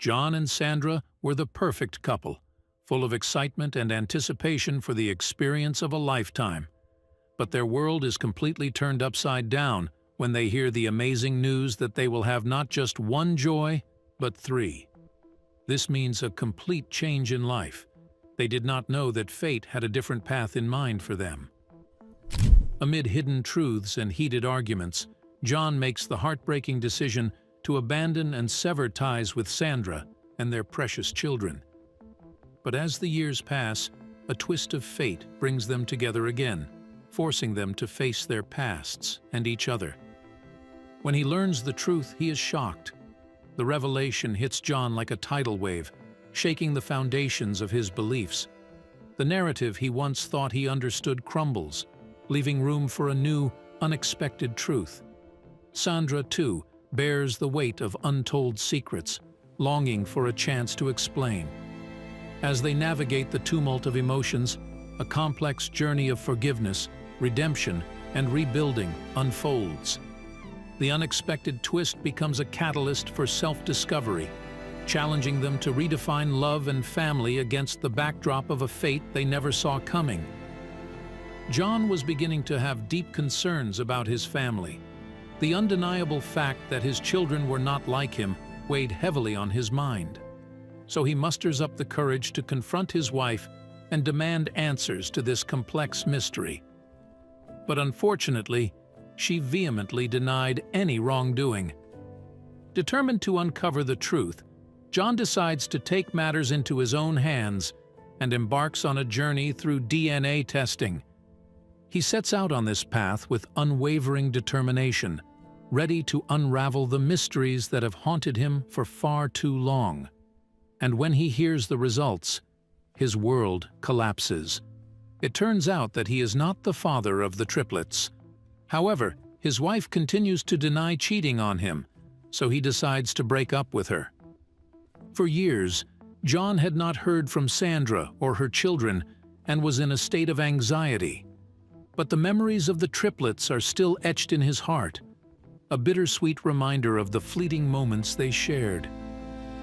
John and Sandra were the perfect couple, full of excitement and anticipation for the experience of a lifetime. But their world is completely turned upside down when they hear the amazing news that they will have not just one joy, but three. This means a complete change in life. They did not know that fate had a different path in mind for them. Amid hidden truths and heated arguments, John makes the heartbreaking decision to abandon and sever ties with Sandra and their precious children. But as the years pass, a twist of fate brings them together again, forcing them to face their pasts and each other. When he learns the truth, he is shocked. The revelation hits John like a tidal wave, shaking the foundations of his beliefs. The narrative he once thought he understood crumbles, leaving room for a new, unexpected truth. Sandra, too, bears the weight of untold secrets, longing for a chance to explain. As they navigate the tumult of emotions, a complex journey of forgiveness, redemption, and rebuilding unfolds. The unexpected twist becomes a catalyst for self-discovery, challenging them to redefine love and family against the backdrop of a fate they never saw coming. John was beginning to have deep concerns about his family. The undeniable fact that his children were not like him weighed heavily on his mind. So he musters up the courage to confront his wife and demand answers to this complex mystery. But unfortunately, she vehemently denied any wrongdoing. Determined to uncover the truth, John decides to take matters into his own hands and embarks on a journey through DNA testing. He sets out on this path with unwavering determination, ready to unravel the mysteries that have haunted him for far too long. And when he hears the results, his world collapses. It turns out that he is not the father of the triplets. However, his wife continues to deny cheating on him, so he decides to break up with her. For years, John had not heard from Sandra or her children and was in a state of anxiety. But the memories of the triplets are still etched in his heart, a bittersweet reminder of the fleeting moments they shared.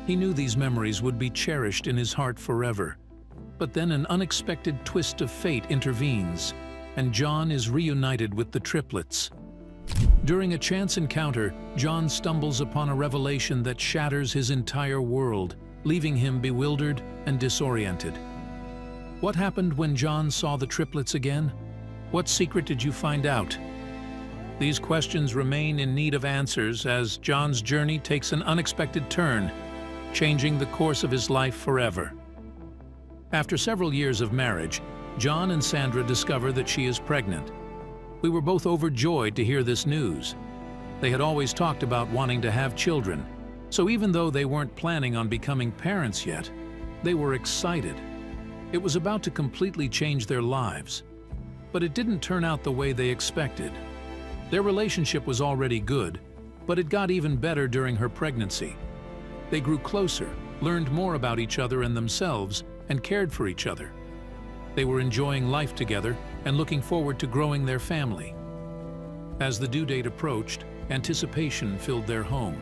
He knew these memories would be cherished in his heart forever. But then an unexpected twist of fate intervenes, and John is reunited with the triplets. During a chance encounter, John stumbles upon a revelation that shatters his entire world, leaving him bewildered and disoriented. What happened when John saw the triplets again? What secret did you find out? These questions remain in need of answers as John's journey takes an unexpected turn, changing the course of his life forever. After several years of marriage, John and Sandra discover that she is pregnant. We were both overjoyed to hear this news. They had always talked about wanting to have children, so even though they weren't planning on becoming parents yet, they were excited. It was about to completely change their lives. But it didn't turn out the way they expected. Their relationship was already good, but it got even better during her pregnancy. They grew closer, learned more about each other and themselves, and cared for each other. They were enjoying life together and looking forward to growing their family. As the due date approached, anticipation filled their home.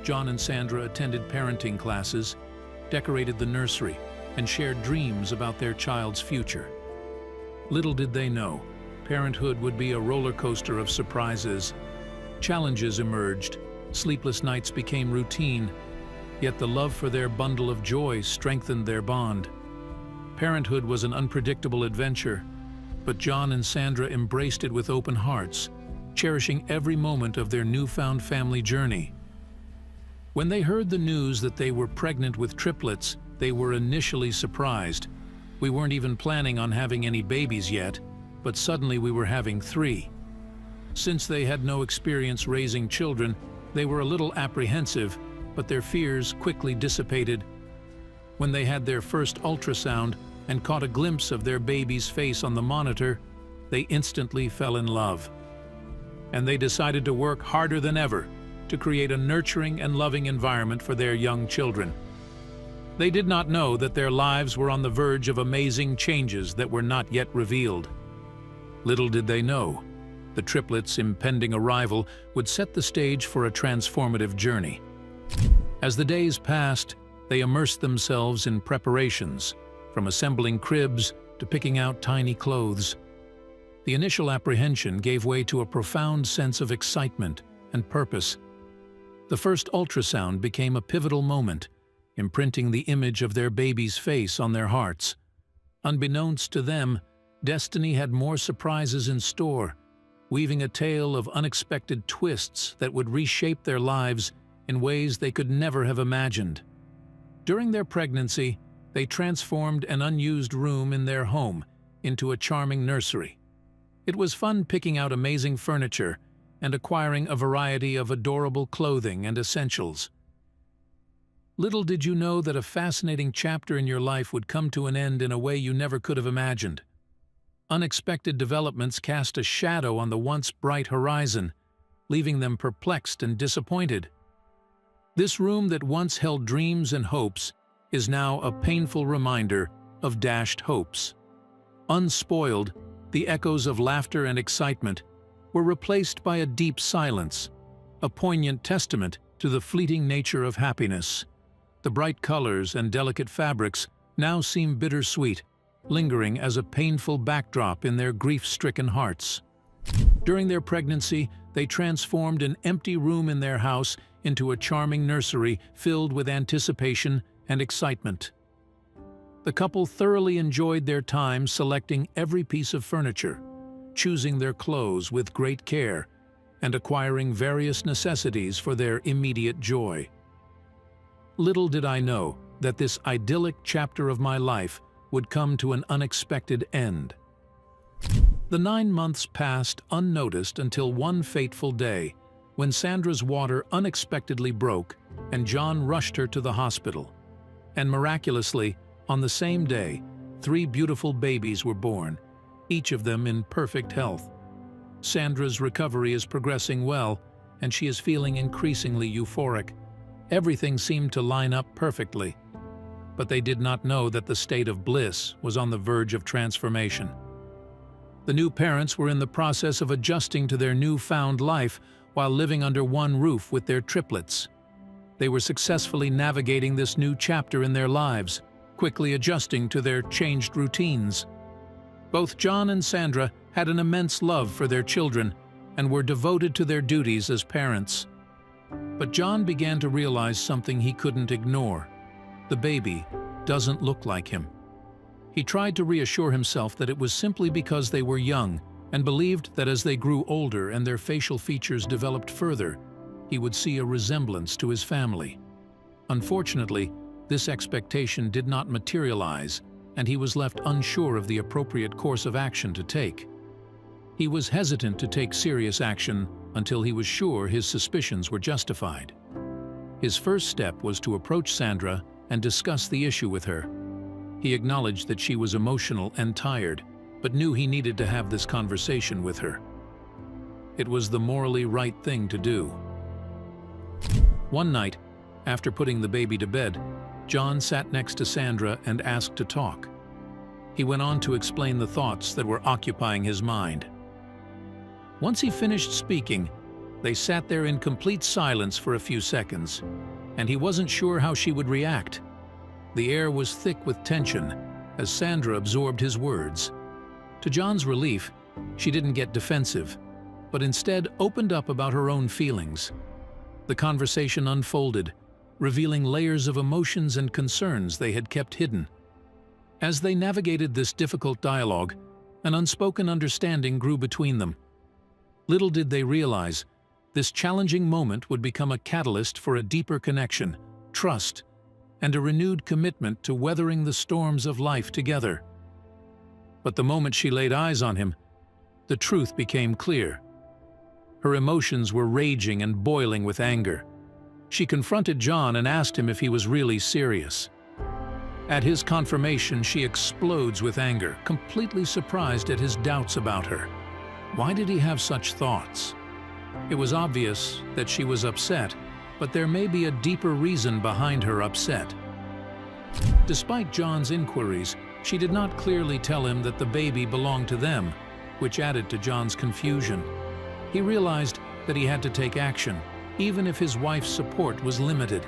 John and Sandra attended parenting classes, decorated the nursery, and shared dreams about their child's future. Little did they know, parenthood would be a roller coaster of surprises. Challenges emerged, sleepless nights became routine, yet the love for their bundle of joy strengthened their bond. Parenthood was an unpredictable adventure, but John and Sandra embraced it with open hearts, cherishing every moment of their newfound family journey. When they heard the news that they were pregnant with triplets, they were initially surprised. We weren't even planning on having any babies yet, but suddenly we were having 3. Since they had no experience raising children, they were a little apprehensive, but their fears quickly dissipated. When they had their first ultrasound and caught a glimpse of their baby's face on the monitor, they instantly fell in love. And they decided to work harder than ever to create a nurturing and loving environment for their young children. They did not know that their lives were on the verge of amazing changes that were not yet revealed. Little did they know, the triplets' impending arrival would set the stage for a transformative journey. As the days passed, they immersed themselves in preparations, from assembling cribs to picking out tiny clothes. The initial apprehension gave way to a profound sense of excitement and purpose. The first ultrasound became a pivotal moment, imprinting the image of their baby's face on their hearts. Unbeknownst to them, destiny had more surprises in store, weaving a tale of unexpected twists that would reshape their lives in ways they could never have imagined. During their pregnancy, they transformed an unused room in their home into a charming nursery. It was fun picking out amazing furniture and acquiring a variety of adorable clothing and essentials. Little did you know that a fascinating chapter in your life would come to an end in a way you never could have imagined. Unexpected developments cast a shadow on the once bright horizon, leaving them perplexed and disappointed. This room that once held dreams and hopes is now a painful reminder of dashed hopes. Unspoiled, the echoes of laughter and excitement were replaced by a deep silence, a poignant testament to the fleeting nature of happiness. The bright colors and delicate fabrics now seem bittersweet, lingering as a painful backdrop in their grief-stricken hearts. During their pregnancy, they transformed an empty room in their house into a charming nursery filled with anticipation and excitement. The couple thoroughly enjoyed their time selecting every piece of furniture, choosing their clothes with great care, and acquiring various necessities for their immediate joy. Little did I know that this idyllic chapter of my life would come to an unexpected end. The 9 months passed unnoticed until one fateful day, when Sandra's water unexpectedly broke and John rushed her to the hospital. And miraculously, on the same day, 3 beautiful babies were born, each of them in perfect health. Sandra's recovery is progressing well, and she is feeling increasingly euphoric. Everything seemed to line up perfectly. But they did not know that the state of bliss was on the verge of transformation. The new parents were in the process of adjusting to their newfound life while living under one roof with their triplets. They were successfully navigating this new chapter in their lives, quickly adjusting to their changed routines. Both John and Sandra had an immense love for their children and were devoted to their duties as parents. But John began to realize something he couldn't ignore. The baby doesn't look like him. He tried to reassure himself that it was simply because they were young, and believed that as they grew older and their facial features developed further, he would see a resemblance to his family. Unfortunately, this expectation did not materialize, and he was left unsure of the appropriate course of action to take. He was hesitant to take serious action until he was sure his suspicions were justified. His first step was to approach Sandra and discuss the issue with her. He acknowledged that she was emotional and tired, but knew he needed to have this conversation with her. It was the morally right thing to do. One night, after putting the baby to bed, John sat next to Sandra and asked to talk. He went on to explain the thoughts that were occupying his mind. Once he finished speaking, they sat there in complete silence for a few seconds, and he wasn't sure how she would react. The air was thick with tension as Sandra absorbed his words. To John's relief, she didn't get defensive, but instead opened up about her own feelings. The conversation unfolded, revealing layers of emotions and concerns they had kept hidden. As they navigated this difficult dialogue, an unspoken understanding grew between them. Little did they realize, this challenging moment would become a catalyst for a deeper connection, trust, and a renewed commitment to weathering the storms of life together. But the moment she laid eyes on him, the truth became clear. Her emotions were raging and boiling with anger. She confronted John and asked him if he was really serious. At his confirmation, she explodes with anger, completely surprised at his doubts about her. Why did he have such thoughts? It was obvious that she was upset, but there may be a deeper reason behind her upset. Despite John's inquiries, she did not clearly tell him that the baby belonged to them, which added to John's confusion. He realized that he had to take action, even if his wife's support was limited.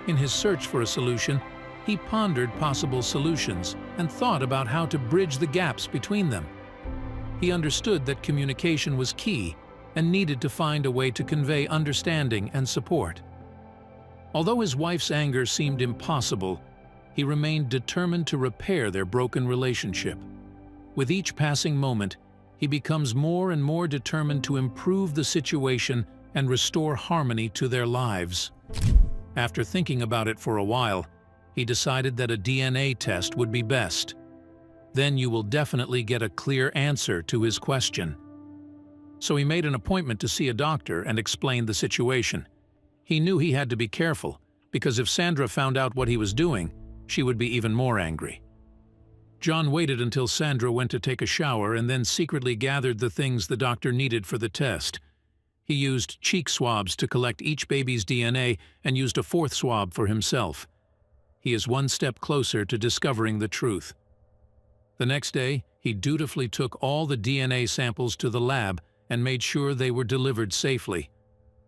In his search for a solution, he pondered possible solutions and thought about how to bridge the gaps between them. He understood that communication was key and needed to find a way to convey understanding and support. Although his wife's anger seemed impossible, he remained determined to repair their broken relationship. With each passing moment, he becomes more and more determined to improve the situation and restore harmony to their lives. After thinking about it for a while, he decided that a DNA test would be best. Then you will definitely get a clear answer to his question. So he made an appointment to see a doctor and explained the situation. He knew he had to be careful, because if Sandra found out what he was doing, she would be even more angry. John waited until Sandra went to take a shower and then secretly gathered the things the doctor needed for the test. He used cheek swabs to collect each baby's DNA and used a fourth swab for himself. He is one step closer to discovering the truth. The next day, he dutifully took all the DNA samples to the lab and made sure they were delivered safely.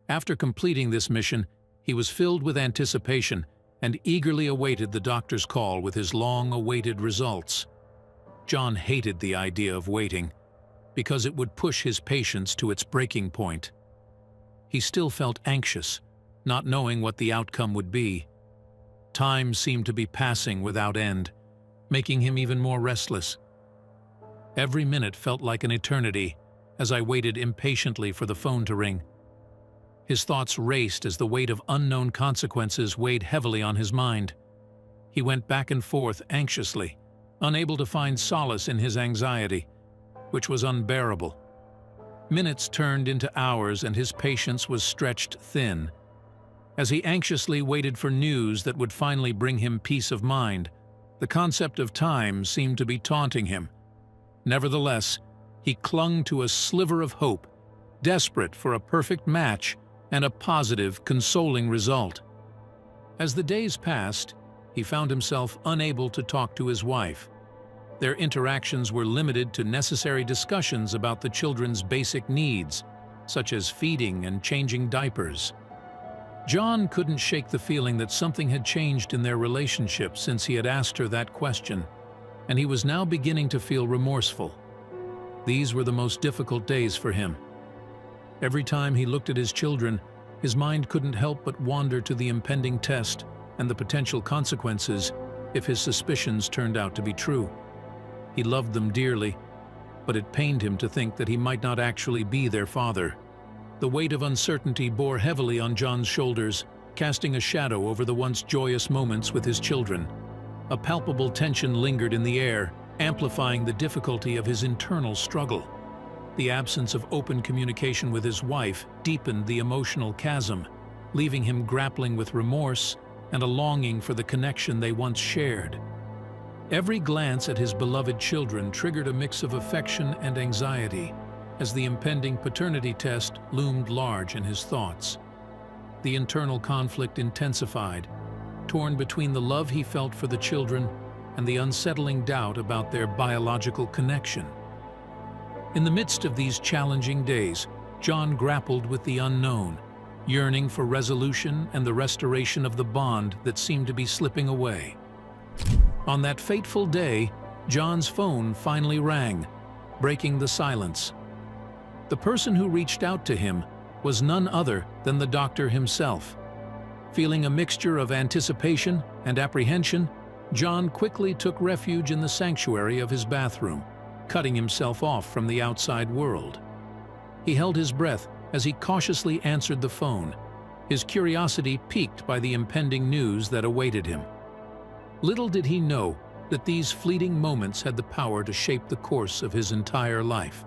After completing this mission, he was filled with anticipation and eagerly awaited the doctor's call with his long-awaited results. John hated the idea of waiting, because it would push his patience to its breaking point. He still felt anxious, not knowing what the outcome would be. Time seemed to be passing without end, making him even more restless. Every minute felt like an eternity as I waited impatiently for the phone to ring. His thoughts raced as the weight of unknown consequences weighed heavily on his mind. He went back and forth anxiously, unable to find solace in his anxiety, which was unbearable. Minutes turned into hours and his patience was stretched thin. As he anxiously waited for news that would finally bring him peace of mind, the concept of time seemed to be taunting him. Nevertheless, he clung to a sliver of hope, desperate for a perfect match and a positive, consoling result. As the days passed, he found himself unable to talk to his wife. Their interactions were limited to necessary discussions about the children's basic needs, such as feeding and changing diapers. John couldn't shake the feeling that something had changed in their relationship since he had asked her that question, and he was now beginning to feel remorseful. These were the most difficult days for him. Every time he looked at his children, his mind couldn't help but wander to the impending test and the potential consequences if his suspicions turned out to be true. He loved them dearly, but it pained him to think that he might not actually be their father. The weight of uncertainty bore heavily on John's shoulders, casting a shadow over the once joyous moments with his children. A palpable tension lingered in the air, amplifying the difficulty of his internal struggle. The absence of open communication with his wife deepened the emotional chasm, leaving him grappling with remorse and a longing for the connection they once shared. Every glance at his beloved children triggered a mix of affection and anxiety, as the impending paternity test loomed large in his thoughts. The internal conflict intensified, torn between the love he felt for the children and the unsettling doubt about their biological connection. In the midst of these challenging days, John grappled with the unknown, yearning for resolution and the restoration of the bond that seemed to be slipping away. On that fateful day, John's phone finally rang, breaking the silence. The person who reached out to him was none other than the doctor himself. Feeling a mixture of anticipation and apprehension, John quickly took refuge in the sanctuary of his bathroom, cutting himself off from the outside world. He held his breath as he cautiously answered the phone, his curiosity piqued by the impending news that awaited him. Little did he know that these fleeting moments had the power to shape the course of his entire life.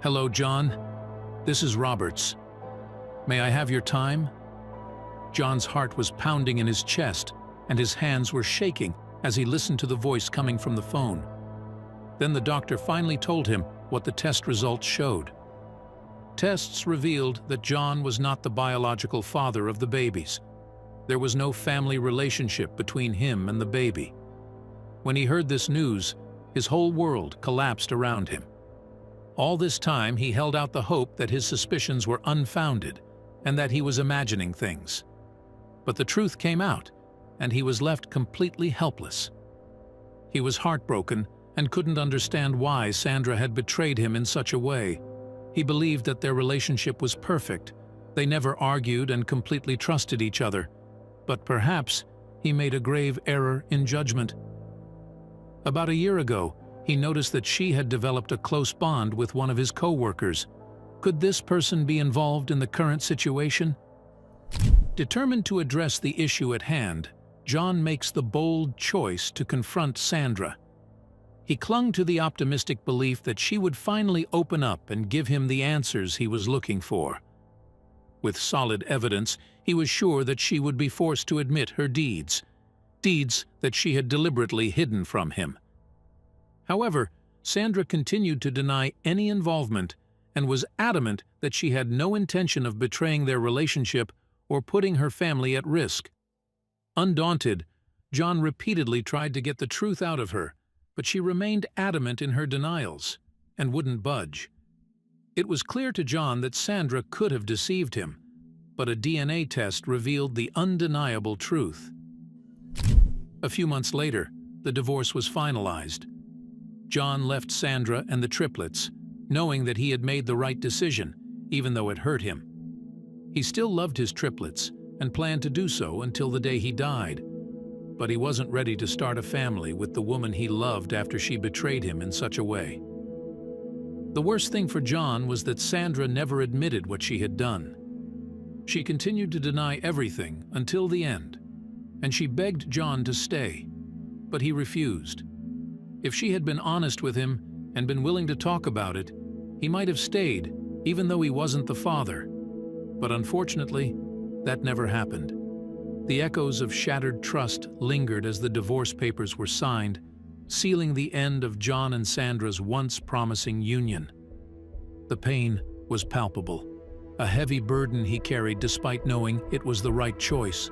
"Hello, John. This is Roberts. May I have your time?" John's heart was pounding in his chest, and his hands were shaking as he listened to the voice coming from the phone. Then the doctor finally told him what the test results showed. Tests revealed that John was not the biological father of the babies. There was no family relationship between him and the baby. When he heard this news, his whole world collapsed around him. All this time, he held out the hope that his suspicions were unfounded and that he was imagining things. But the truth came out, and he was left completely helpless. He was heartbroken and couldn't understand why Sandra had betrayed him in such a way. He believed that their relationship was perfect. They never argued and completely trusted each other. But perhaps he made a grave error in judgment. About a year ago, he noticed that she had developed a close bond with one of his co-workers. Could this person be involved in the current situation? Determined to address the issue at hand, John makes the bold choice to confront Sandra. He clung to the optimistic belief that she would finally open up and give him the answers he was looking for. With solid evidence, he was sure that she would be forced to admit her deeds that she had deliberately hidden from him. However, Sandra continued to deny any involvement and was adamant that she had no intention of betraying their relationship or putting her family at risk. Undaunted, John repeatedly tried to get the truth out of her, but she remained adamant in her denials and wouldn't budge. It was clear to John that Sandra could have deceived him, but a DNA test revealed the undeniable truth. A few months later, the divorce was finalized. John left Sandra and the triplets, knowing that he had made the right decision, even though it hurt him. He still loved his triplets and planned to do so until the day he died, but he wasn't ready to start a family with the woman he loved after she betrayed him in such a way. The worst thing for John was that Sandra never admitted what she had done. She continued to deny everything until the end, and she begged John to stay, but he refused. If she had been honest with him and been willing to talk about it, he might have stayed, even though he wasn't the father. But unfortunately, that never happened. The echoes of shattered trust lingered as the divorce papers were signed, sealing the end of John and Sandra's once promising union. The pain was palpable, a heavy burden he carried despite knowing it was the right choice.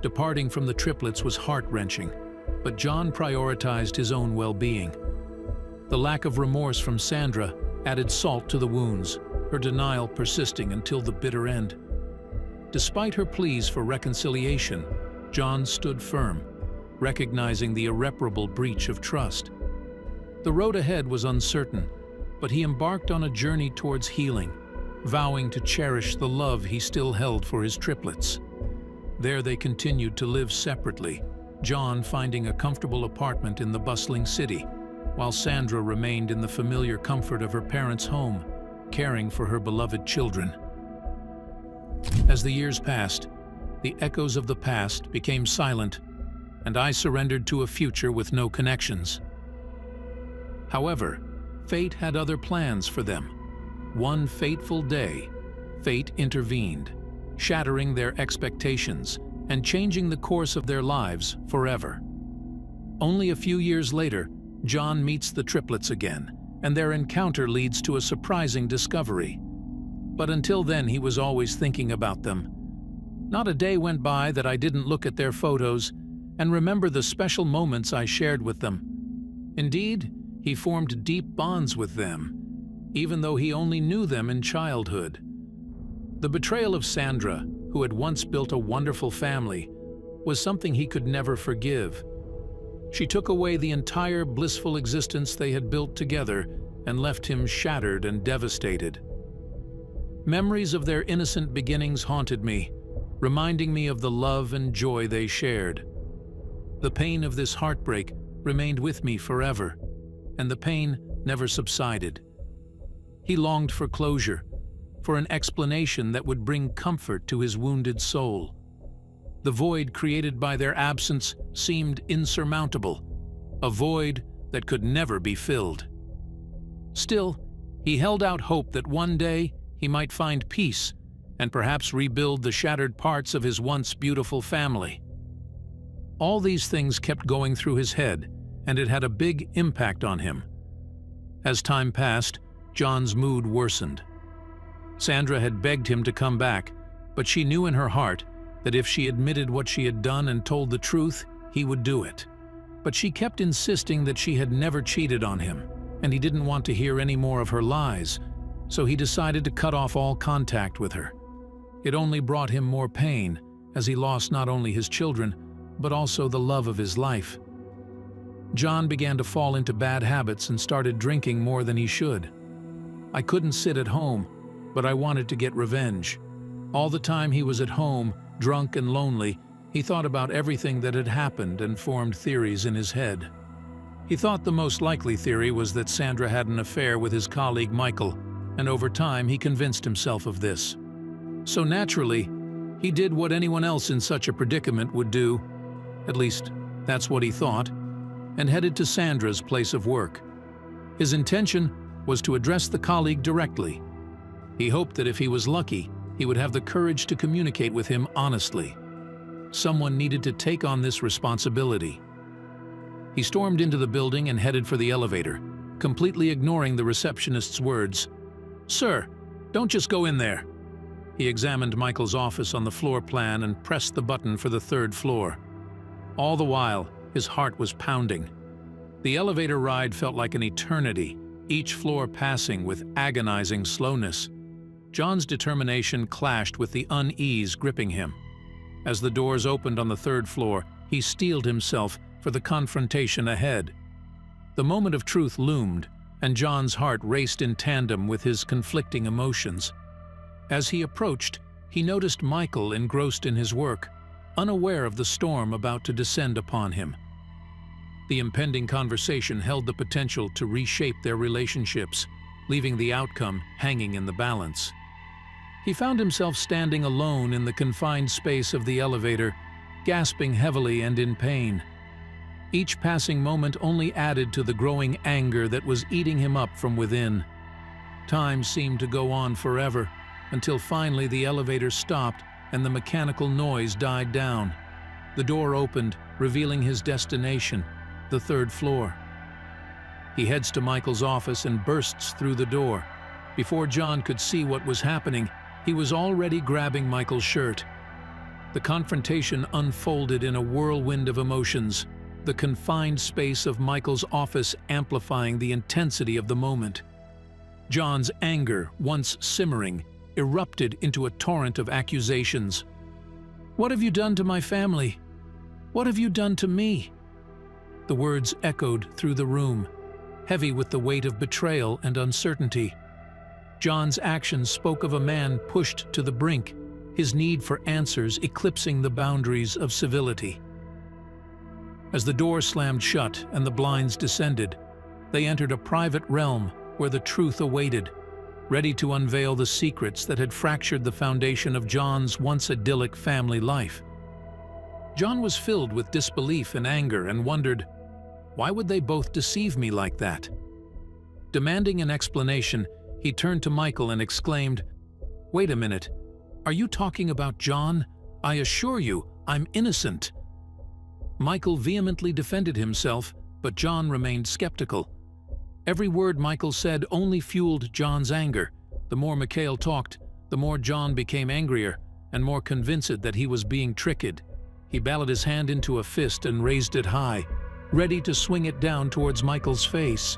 Departing from the triplets was heart-wrenching, but John prioritized his own well-being. The lack of remorse from Sandra added salt to the wounds, her denial persisting until the bitter end. Despite her pleas for reconciliation, John stood firm, recognizing the irreparable breach of trust. The road ahead was uncertain, but he embarked on a journey towards healing, vowing to cherish the love he still held for his triplets. There they continued to live separately, John finding a comfortable apartment in the bustling city, while Sandra remained in the familiar comfort of her parents' home, caring for her beloved children. As the years passed, the echoes of the past became silent, and I surrendered to a future with no connections. However, fate had other plans for them. One fateful day, fate intervened, shattering their expectations and changing the course of their lives forever. Only a few years later, John meets the triplets again, and their encounter leads to a surprising discovery. But until then, he was always thinking about them. Not a day went by that I didn't look at their photos and remember the special moments I shared with them. Indeed, he formed deep bonds with them, even though he only knew them in childhood. The betrayal of Sandra, who had once built a wonderful family, was something he could never forgive. She took away the entire blissful existence they had built together and left him shattered and devastated. Memories of their innocent beginnings haunted me, reminding me of the love and joy they shared. The pain of this heartbreak remained with me forever, and the pain never subsided. He longed for closure, for an explanation that would bring comfort to his wounded soul. The void created by their absence seemed insurmountable, a void that could never be filled. Still, he held out hope that one day he might find peace and perhaps rebuild the shattered parts of his once beautiful family. All these things kept going through his head, and it had a big impact on him. As time passed, John's mood worsened. Sandra had begged him to come back, but she knew in her heart that if she admitted what she had done and told the truth, he would do it. But she kept insisting that she had never cheated on him, and he didn't want to hear any more of her lies, so he decided to cut off all contact with her. It only brought him more pain, as he lost not only his children, but also the love of his life. John began to fall into bad habits and started drinking more than he should. I couldn't sit at home, but I wanted to get revenge. All the time he was at home, drunk and lonely, he thought about everything that had happened and formed theories in his head. He thought the most likely theory was that Sandra had an affair with his colleague Michael, and over time he convinced himself of this. So naturally, he did what anyone else in such a predicament would do, at least that's what he thought, and headed to Sandra's place of work. His intention was to address the colleague directly. He hoped that if he was lucky, he would have the courage to communicate with him honestly. Someone needed to take on this responsibility. He stormed into the building and headed for the elevator, completely ignoring the receptionist's words. "Sir, don't just go in there." He examined Michael's office on the floor plan and pressed the button for the 3rd floor. All the while, his heart was pounding. The elevator ride felt like an eternity, each floor passing with agonizing slowness. John's determination clashed with the unease gripping him. As the doors opened on the 3rd floor, he steeled himself for the confrontation ahead. The moment of truth loomed, and John's heart raced in tandem with his conflicting emotions. As he approached, he noticed Michael engrossed in his work, unaware of the storm about to descend upon him. The impending conversation held the potential to reshape their relationships, leaving the outcome hanging in the balance. He found himself standing alone in the confined space of the elevator, gasping heavily and in pain. Each passing moment only added to the growing anger that was eating him up from within. Time seemed to go on forever, until finally the elevator stopped and the mechanical noise died down. The door opened, revealing his destination, the 3rd floor. He heads to Michael's office and bursts through the door. Before John could see what was happening, he was already grabbing Michael's shirt. The confrontation unfolded in a whirlwind of emotions, the confined space of Michael's office amplifying the intensity of the moment. John's anger, once simmering, erupted into a torrent of accusations. "What have you done to my family? What have you done to me?" The words echoed through the room, heavy with the weight of betrayal and uncertainty. John's actions spoke of a man pushed to the brink, his need for answers eclipsing the boundaries of civility. As the door slammed shut and the blinds descended, they entered a private realm where the truth awaited, ready to unveil the secrets that had fractured the foundation of John's once idyllic family life. John was filled with disbelief and anger and wondered, why would they both deceive me like that? Demanding an explanation, he turned to Michael and exclaimed, "Wait a minute, are you talking about John? I assure you, I'm innocent." Michael vehemently defended himself, but John remained skeptical. Every word Michael said only fueled John's anger. The more Mikhail talked, the more John became angrier and more convinced that he was being tricked. He balled his hand into a fist and raised it high, ready to swing it down towards Michael's face.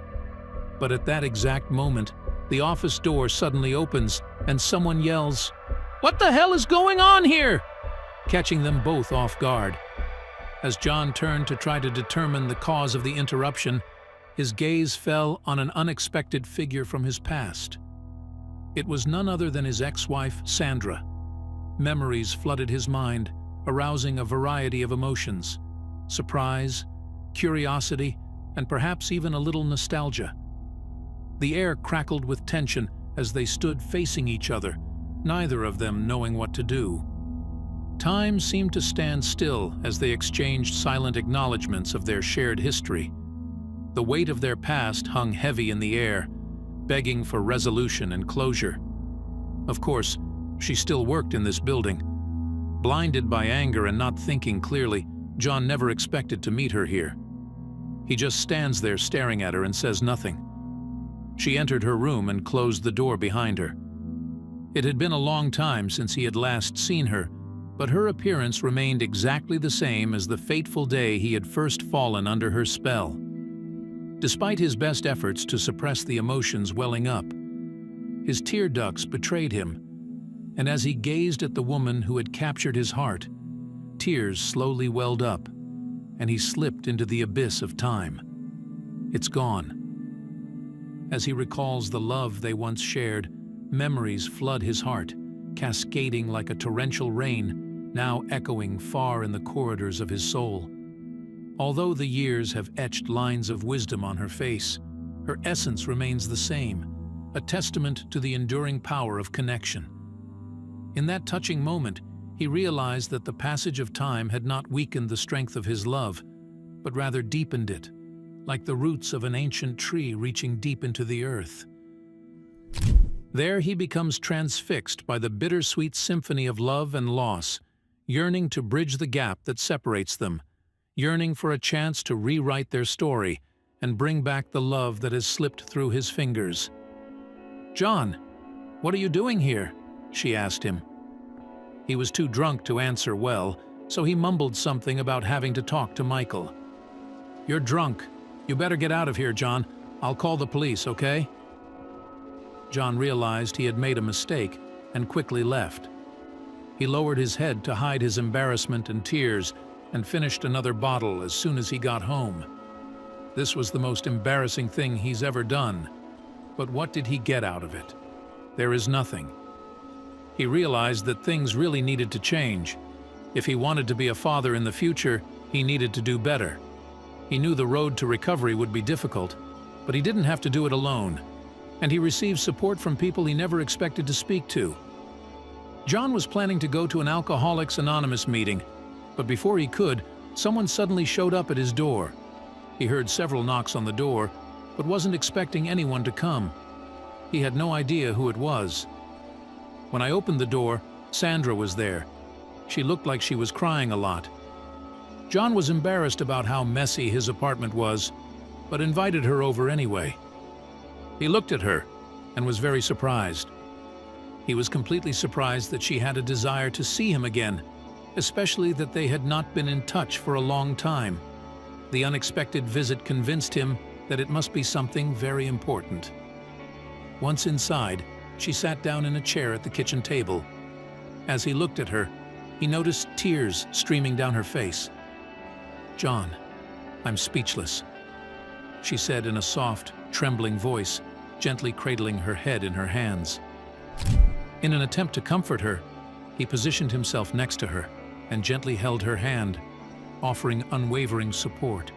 But at that exact moment, the office door suddenly opens and someone yells, "What the hell is going on here?" catching them both off guard. As John turned to try to determine the cause of the interruption, his gaze fell on an unexpected figure from his past. It was none other than his ex-wife, Sandra. Memories flooded his mind, arousing a variety of emotions: surprise, curiosity, and perhaps even a little nostalgia. The air crackled with tension as they stood facing each other, neither of them knowing what to do. Time seemed to stand still as they exchanged silent acknowledgments of their shared history. The weight of their past hung heavy in the air, begging for resolution and closure. Of course, she still worked in this building. Blinded by anger and not thinking clearly, John never expected to meet her here. He just stands there staring at her and says nothing. She entered her room and closed the door behind her. It had been a long time since he had last seen her, but her appearance remained exactly the same as the fateful day he had first fallen under her spell. Despite his best efforts to suppress the emotions welling up, his tear ducts betrayed him, and as he gazed at the woman who had captured his heart, tears slowly welled up, and he slipped into the abyss of time. It's gone. As he recalls the love they once shared, memories flood his heart, cascading like a torrential rain, now echoing far in the corridors of his soul. Although the years have etched lines of wisdom on her face, her essence remains the same, a testament to the enduring power of connection. In that touching moment, he realized that the passage of time had not weakened the strength of his love, but rather deepened it, like the roots of an ancient tree reaching deep into the earth. There he becomes transfixed by the bittersweet symphony of love and loss, yearning to bridge the gap that separates them, yearning for a chance to rewrite their story and bring back the love that has slipped through his fingers. "John, what are you doing here?" she asked him. He was too drunk to answer well, so he mumbled something about having to talk to Michael. "You're drunk. You better get out of here, John. I'll call the police, okay?" John realized he had made a mistake and quickly left. He lowered his head to hide his embarrassment and tears and finished another bottle as soon as he got home. This was the most embarrassing thing he's ever done. But what did he get out of it? There is nothing. He realized that things really needed to change. If he wanted to be a father in the future, he needed to do better. He knew the road to recovery would be difficult, but he didn't have to do it alone. And he received support from people he never expected to speak to. John was planning to go to an Alcoholics Anonymous meeting, but before he could, someone suddenly showed up at his door. He heard several knocks on the door, but wasn't expecting anyone to come. He had no idea who it was. When I opened the door, Sandra was there. She looked like she was crying a lot. John was embarrassed about how messy his apartment was, but invited her over anyway. He looked at her and was very surprised. He was completely surprised that she had a desire to see him again, especially that they had not been in touch for a long time. The unexpected visit convinced him that it must be something very important. Once inside, she sat down in a chair at the kitchen table. As he looked at her, he noticed tears streaming down her face. "John, I'm speechless," she said in a soft, trembling voice, gently cradling her head in her hands. In an attempt to comfort her, he positioned himself next to her and gently held her hand, offering unwavering support.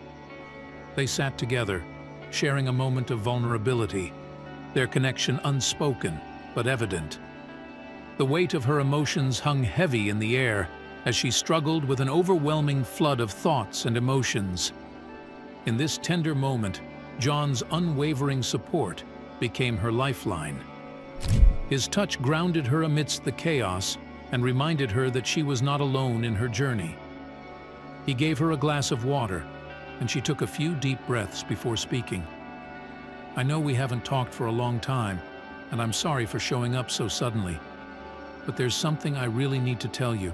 They sat together, sharing a moment of vulnerability, their connection unspoken but evident. The weight of her emotions hung heavy in the air as she struggled with an overwhelming flood of thoughts and emotions. In this tender moment, John's unwavering support became her lifeline. His touch grounded her amidst the chaos and reminded her that she was not alone in her journey. He gave her a glass of water, and she took a few deep breaths before speaking. "I know we haven't talked for a long time, and I'm sorry for showing up so suddenly. But there's something I really need to tell you.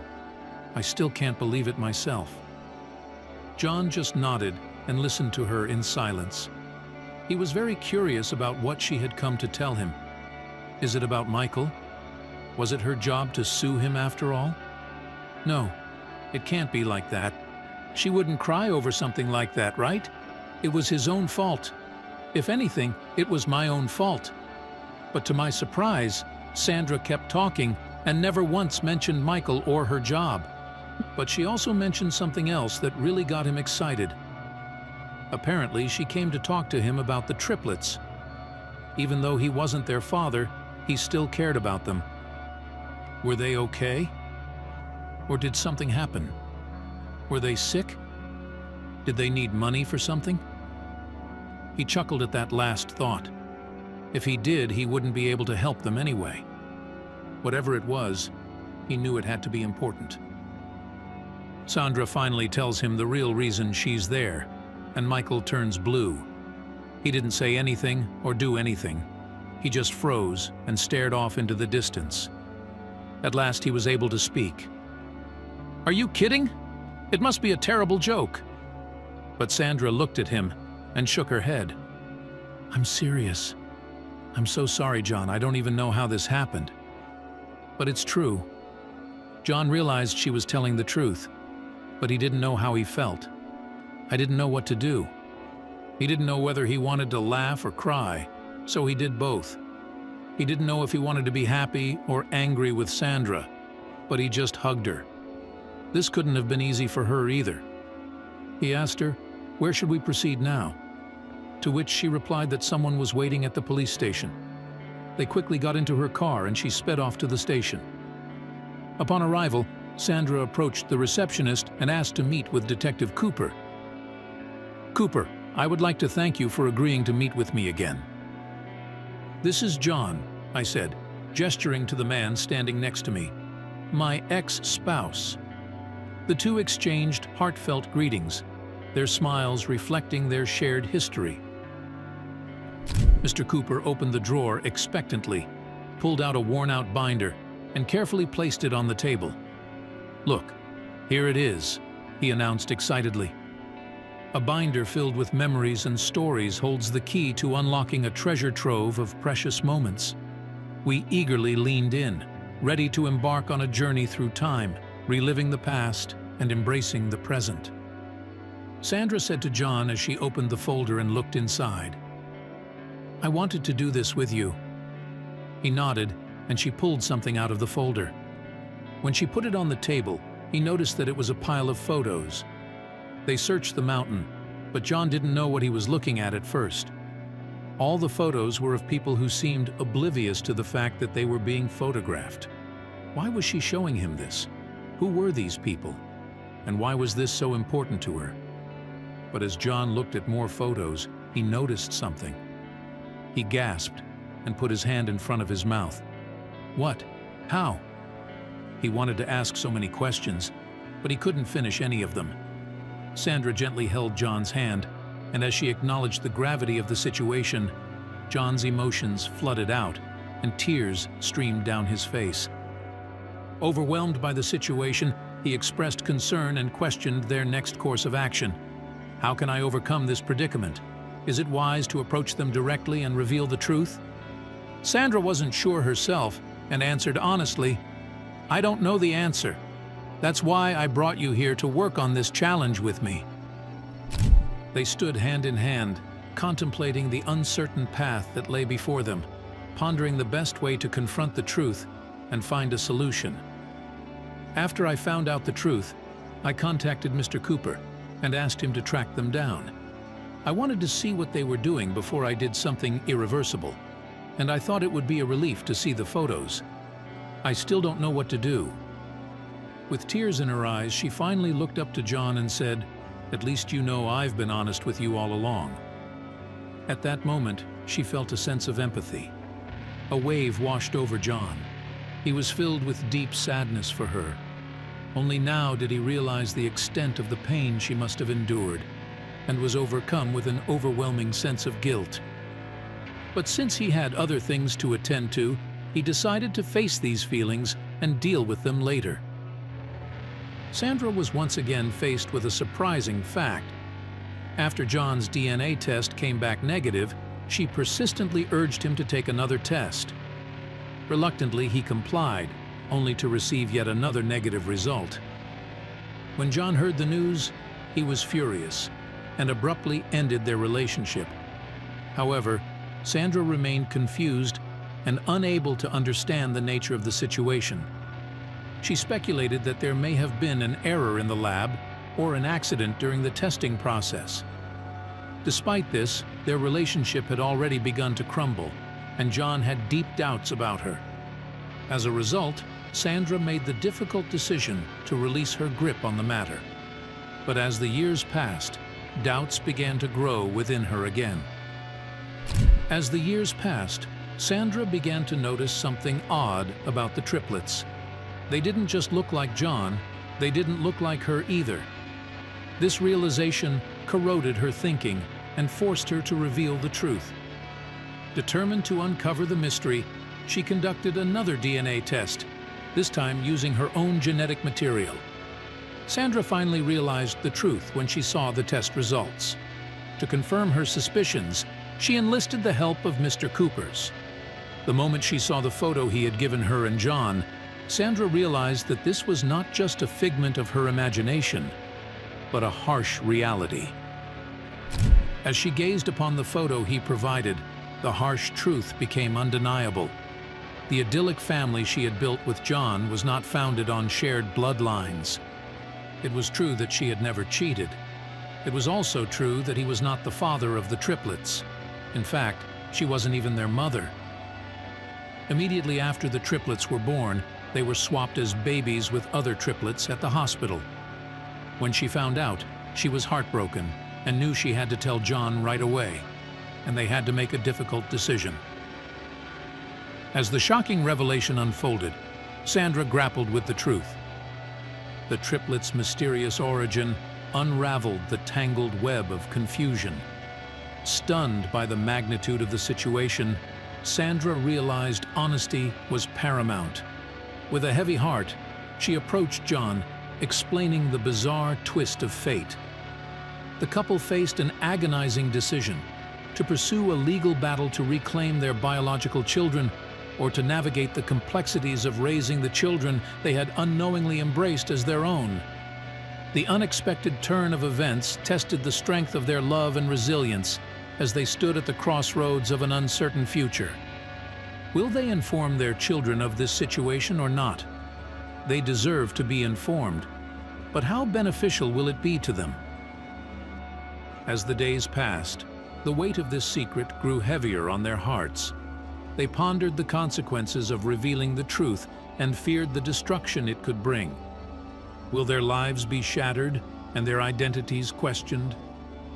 I still can't believe it myself." John just nodded and listened to her in silence. He was very curious about what she had come to tell him. Is it about Michael? Was it her job to sue him after all? No, it can't be like that. She wouldn't cry over something like that, right? It was his own fault. If anything, it was my own fault. But to my surprise, Sandra kept talking and never once mentioned Michael or her job. But she also mentioned something else that really got him excited. Apparently, she came to talk to him about the triplets. Even though he wasn't their father, he still cared about them. Were they okay? Or did something happen? Were they sick? Did they need money for something? He chuckled at that last thought. If he did, he wouldn't be able to help them anyway. Whatever it was, he knew it had to be important. Sandra finally tells him the real reason she's there, and Michael turns blue. He didn't say anything or do anything. He just froze and stared off into the distance. At last he was able to speak. "Are you kidding? It must be a terrible joke." But Sandra looked at him and shook her head. "I'm serious. I'm so sorry, John. I don't even know how this happened." But it's true. John realized she was telling the truth. but he didn't know how he felt. I didn't know what to do. He didn't know whether he wanted to laugh or cry, so he did both. He didn't know if he wanted to be happy or angry with Sandra, but he just hugged her. This couldn't have been easy for her either. He asked her, "Where should we proceed now?" To which she replied that someone was waiting at the police station. They quickly got into her car and she sped off to the station. Upon arrival, Sandra approached the receptionist and asked to meet with Detective Cooper. "Cooper, I would like to thank you for agreeing to meet with me again." "This is John," I said, gesturing to the man standing next to me. "My ex-spouse." The two exchanged heartfelt greetings, their smiles reflecting their shared history. Mr. Cooper opened the drawer expectantly, pulled out a worn-out binder, and carefully placed it on the table. "Look, here it is," he announced excitedly. A binder filled with memories and stories holds the key to unlocking a treasure trove of precious moments. We eagerly leaned in, ready to embark on a journey through time, reliving the past and embracing the present. Sandra said to John as she opened the folder and looked inside, "I wanted to do this with you." He nodded, and she pulled something out of the folder. When she put it on the table, he noticed that it was a pile of photos. They searched the mountain, but John didn't know what he was looking at first. All the photos were of people who seemed oblivious to the fact that they were being photographed. Why was she showing him this? Who were these people? And why was this so important to her? But as John looked at more photos, he noticed something. He gasped and put his hand in front of his mouth. What? How? He wanted to ask so many questions, but he couldn't finish any of them. Sandra gently held John's hand, and as she acknowledged the gravity of the situation, John's emotions flooded out, and tears streamed down his face. Overwhelmed by the situation, he expressed concern and questioned their next course of action. "How can I overcome this predicament? Is it wise to approach them directly and reveal the truth?" Sandra wasn't sure herself and answered honestly, "I don't know the answer. That's why I brought you here to work on this challenge with me." They stood hand in hand, contemplating the uncertain path that lay before them, pondering the best way to confront the truth and find a solution. After I found out the truth, I contacted Mr. Cooper and asked him to track them down. I wanted to see what they were doing before I did something irreversible, and I thought it would be a relief to see the photos. I still don't know what to do. With tears in her eyes, she finally looked up to John and said, "At least you know I've been honest with you all along." At that moment, she felt a sense of empathy. A wave washed over John. He was filled with deep sadness for her. Only now did he realize the extent of the pain she must have endured, and was overcome with an overwhelming sense of guilt. But since he had other things to attend to, he decided to face these feelings and deal with them later. Sandra was once again faced with a surprising fact. After John's DNA test came back negative, she persistently urged him to take another test. Reluctantly, he complied, only to receive yet another negative result. When John heard the news, he was furious and abruptly ended their relationship. However, Sandra remained confused and unable to understand the nature of the situation. She speculated that there may have been an error in the lab or an accident during the testing process. Despite this, their relationship had already begun to crumble, and John had deep doubts about her. As a result, Sandra made the difficult decision to release her grip on the matter. But as the years passed, doubts began to grow within her again. As the years passed, Sandra began to notice something odd about the triplets. They didn't just look like John, they didn't look like her either. This realization corroded her thinking and forced her to reveal the truth. Determined to uncover the mystery, she conducted another DNA test, this time using her own genetic material. Sandra finally realized the truth when she saw the test results. To confirm her suspicions, she enlisted the help of Mr. Cooper's. The moment she saw the photo he had given her and John, Sandra realized that this was not just a figment of her imagination, but a harsh reality. As she gazed upon the photo he provided, the harsh truth became undeniable. The idyllic family she had built with John was not founded on shared bloodlines. It was true that she had never cheated. It was also true that he was not the father of the triplets. In fact, she wasn't even their mother. Immediately after the triplets were born, they were swapped as babies with other triplets at the hospital. When she found out, she was heartbroken and knew she had to tell John right away, and they had to make a difficult decision. As the shocking revelation unfolded, Sandra grappled with the truth. The triplets' mysterious origin unraveled the tangled web of confusion. Stunned by the magnitude of the situation, Sandra realized honesty was paramount. With a heavy heart, she approached John, explaining the bizarre twist of fate. The couple faced an agonizing decision: to pursue a legal battle to reclaim their biological children, or to navigate the complexities of raising the children they had unknowingly embraced as their own. The unexpected turn of events tested the strength of their love and resilience as they stood at the crossroads of an uncertain future. Will they inform their children of this situation or not? They deserve to be informed, but how beneficial will it be to them? As the days passed, the weight of this secret grew heavier on their hearts. They pondered the consequences of revealing the truth and feared the destruction it could bring. Will their lives be shattered and their identities questioned?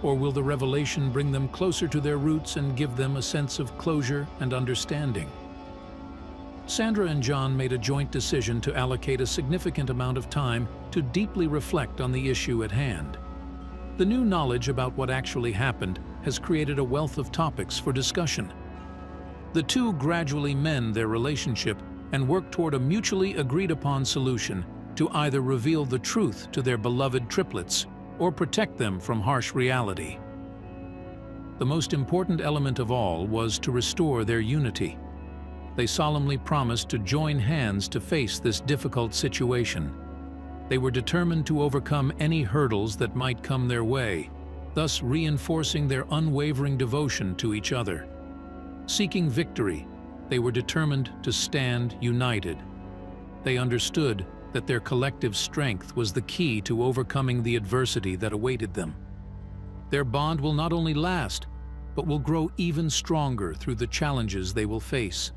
Or will the revelation bring them closer to their roots and give them a sense of closure and understanding? Sandra and John made a joint decision to allocate a significant amount of time to deeply reflect on the issue at hand. The new knowledge about what actually happened has created a wealth of topics for discussion. The two gradually mend their relationship and work toward a mutually agreed-upon solution to either reveal the truth to their beloved triplets or protect them from harsh reality. The most important element of all was to restore their unity. They solemnly promised to join hands to face this difficult situation. They were determined to overcome any hurdles that might come their way, thus reinforcing their unwavering devotion to each other. Seeking victory, they were determined to stand united. They understood that their collective strength was the key to overcoming the adversity that awaited them. Their bond will not only last, but will grow even stronger through the challenges they will face.